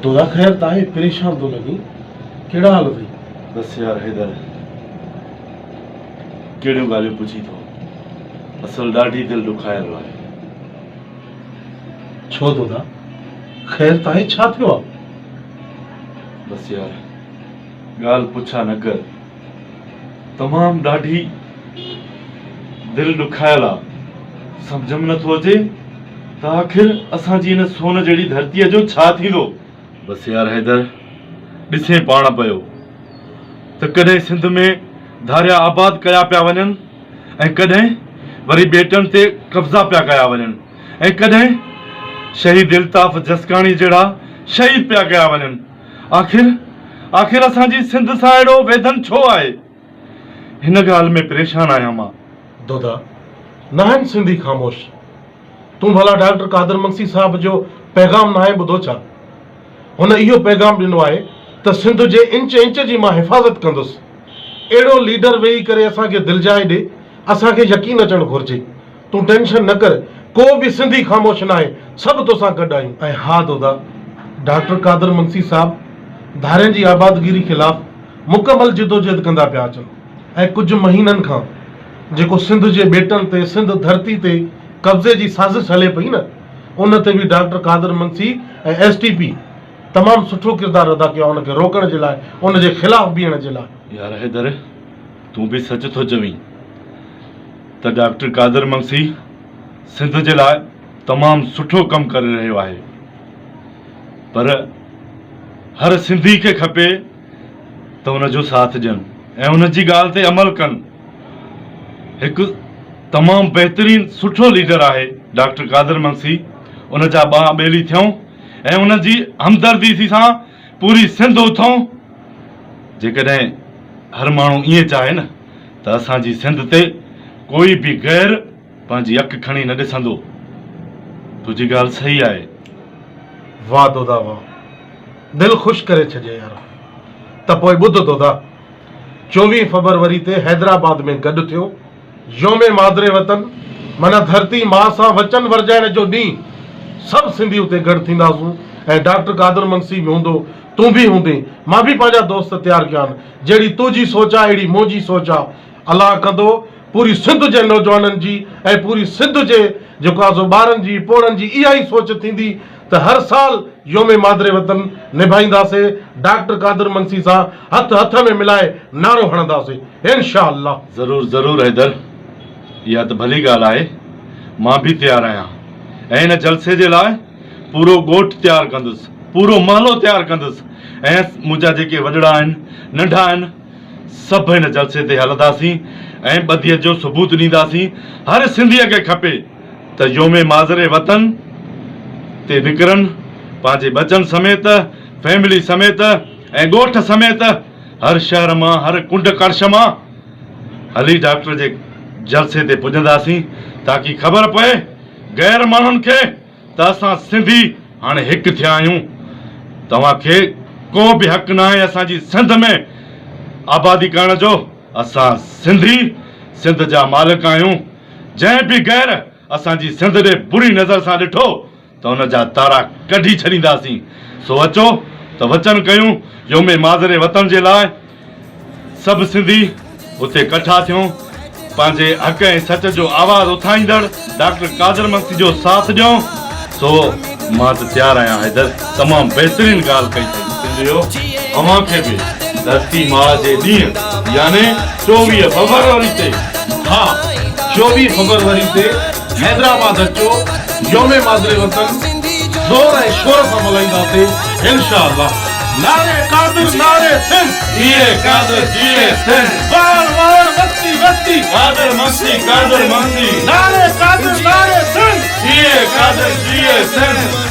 तोरा ख़ैर ताहे परेशान तो लगी केड़ा हाल थी? बस यार हैदर केड़ियूं ॻाल्हियूं पुछी थो असल ॾाढी दिलि ॾुखायल आहे। छो तोरा ख़ैर ताहे छा थियो आहे? बस यार ॻाल्हि पुछा न कर, तमामु ॾाढी दिलि ॾुखायल आहे। सम्झ में नथो अचे त आख़िर असांजी हिन सोन जहिड़ी धरतीअ जो छा थींदो। बस यार हैदर ॾिसे पाण पियो त कॾहिं सिंध में धारिया आबाद कया पिया वञनि ऐं कॾहिं वरी बेटनि ते कब्ज़ा पिया कया वञनि ऐं कॾहिं शहीद इल्ताफ़ जसकाणी जहिड़ा शहीद पिया कया वञनि। आख़िर असांजी सिंध सां अहिड़ो वेदन छो आहे? हिन ॻाल्हि में परेशान आहियां मां। दोदा न आहिनि सिंधी ख़ामोश। तूं भला डॉक्टर कादर मंगसी साहब जो पैगाम न आहे ॿुधो छा? हुन इहो पैगाम ॾिनो आहे त सिंध जे इंच इंच जी मां हिफ़ाज़त कंदुसि। अहिड़ो लीडर वेही करे असांखे दिलजाए ॾे, असांखे यकीन अचणु घुरिजे। तूं टेंशन न कर, को बि सिंधी ख़ामोश न आहे, सभु तोसां गॾु आहियूं। ऐं हा दोदा, डॉक्टर कादर मंगसी साहब धारियुनि जी आबादगिरी ख़िलाफ़ मुकमल जिदोजहद कंदा पिया अचनि ऐं कुझु महीननि खां जेको सिंध जे बेटनि ते सिंध धरती ते कब्ज़े जी साज़िश हले पई न, उन ते बि डॉक्टर कादर मंगसी ऐं STP तमामु सुठो किरदारु अदा कयो उनखे रोकण जे लाइ, उन जे ख़िलाफ़ बीहण जे लाइ। यार हैदर तूं बि सच थो चवीं त डॉक्टर कादर मंगसी सिंध जे लाइ तमामु सुठो कमु करे रहियो आहे, पर हर सिंधी खे खपे त हुनजो साथ ॾियनि ऐं हुन जी ॻाल्हि ते अमल कनि। हिकु तमामु बहितरीनु सुठो लीडर आहे डॉक्टर कादर मंगसी। उन जा ॿाह ॿेली थियूं ऐं उन जी हमदर्दी सां पूरी सिंध उथूं। जेकॾहिं हर माण्हू ईअं चाहे न त असांजी सिंध ते कोई बि गैर पंहिंजी अखि खणी न ॾिसंदो। तुंहिंजी ॻाल्हि सही आहे। वाह दोदा वाह, दिलि ख़ुशि करे छॾियो यार। त पोइ ॿुध दोदा, 24 फरवरी ते हैदराबाद में गॾु थियो योमे मादरे वतन, माना धरती मां सां वचन वरजाइण जो ॾींहुं। सभु सिंधी उते गॾु थींदासूं ऐं डॉक्टर कादर मंगसी बि हूंदो, तूं बि हूंदे, मां बि पंहिंजा दोस्त तयारु कया आहिनि। जहिड़ी तुंहिंजी सोच आहे अहिड़ी मुंहिंजी सोच आहे। अलाह कंदो पूरी सिंध जे नौजवाननि जी ऐं पूरी सिंध जे जेको आहे सो ॿारनि जी पोड़नि जी इहा ई सोच थींदी त हर साल योमे मादरे वतन निभाईंदासीं, डॉक्टर कादर मंगसी सां हथ हथ में मिलाए नारो हणंदासीं इंशाअल्लाह। ज़रूरु ज़रूरु हैदर, इहा त भली ॻाल्हि आहे। मां बि तयारु आहियां ऐं हिन जलसे जे लाइ पूरो ॻोठ तयारु कंदुसि, पूरो महलो तयारु कंदुसि ऐं मुंहिंजा जेके वॾड़ा आहिनि नंढा आहिनि सभु हिन जलसे ते हलंदासीं ऐं ॿधीअ जो सबूत ॾींदासीं। हर सिंधीअ खे खपे त योमे माज़रे वतन ते निकिरनि, पंहिंजे बचन समेत, फैमिली समेत ऐं ॻोठ समेत, हर शहर मां हर कुंड कर्श मां हली डॉक्टर जे जलसे ते पुॼंदासीं ताकी ख़बर पए गैर माण्हुनि खे त असां सिंधी हाणे हिकु थिया आहियूं। तव्हांखे को बि हक़ु न आहे असांजी सिंध में आबादी करण जो। असां सिंधी सिंध जा मालिक आहियूं। जंहिं बि गैर असांजी सिंध ॾे बुरी नज़र सां ॾिठो त हुन जा तारा कढी छॾींदासीं। सो अचो त वचन कयूं योमे माज़रे वतन जे लाइ। सभु सिंधी उते इकठा थियूं, पंहिंजे हक़ ऐं सच जो आवाज़ उथाईंदड़ डॉक्टर कादर मंगसी जो साथ ॾियूं। सो मां त तयारु आहियां हैदर, तमामु बहितरीनु ॻाल्हि कई अथई सिंधियो। अव्हांखे बि धरती माउ जे ॾींहुं यानी 24 फरवरी ते, हा 24 फरवरी ते हैदराबाद अचो, योमे मादरे वतन ज़ोर ऐं शोर सां मल्हाईंदासीं इंशाअल्लाह। नारे कादर नारे सिंध, जिए कादर जिए सिंध, वार वार वस्ती वस्ती कादर मंगसी नारे कादर नारे सिंध, जिए कादर जिए सिंध।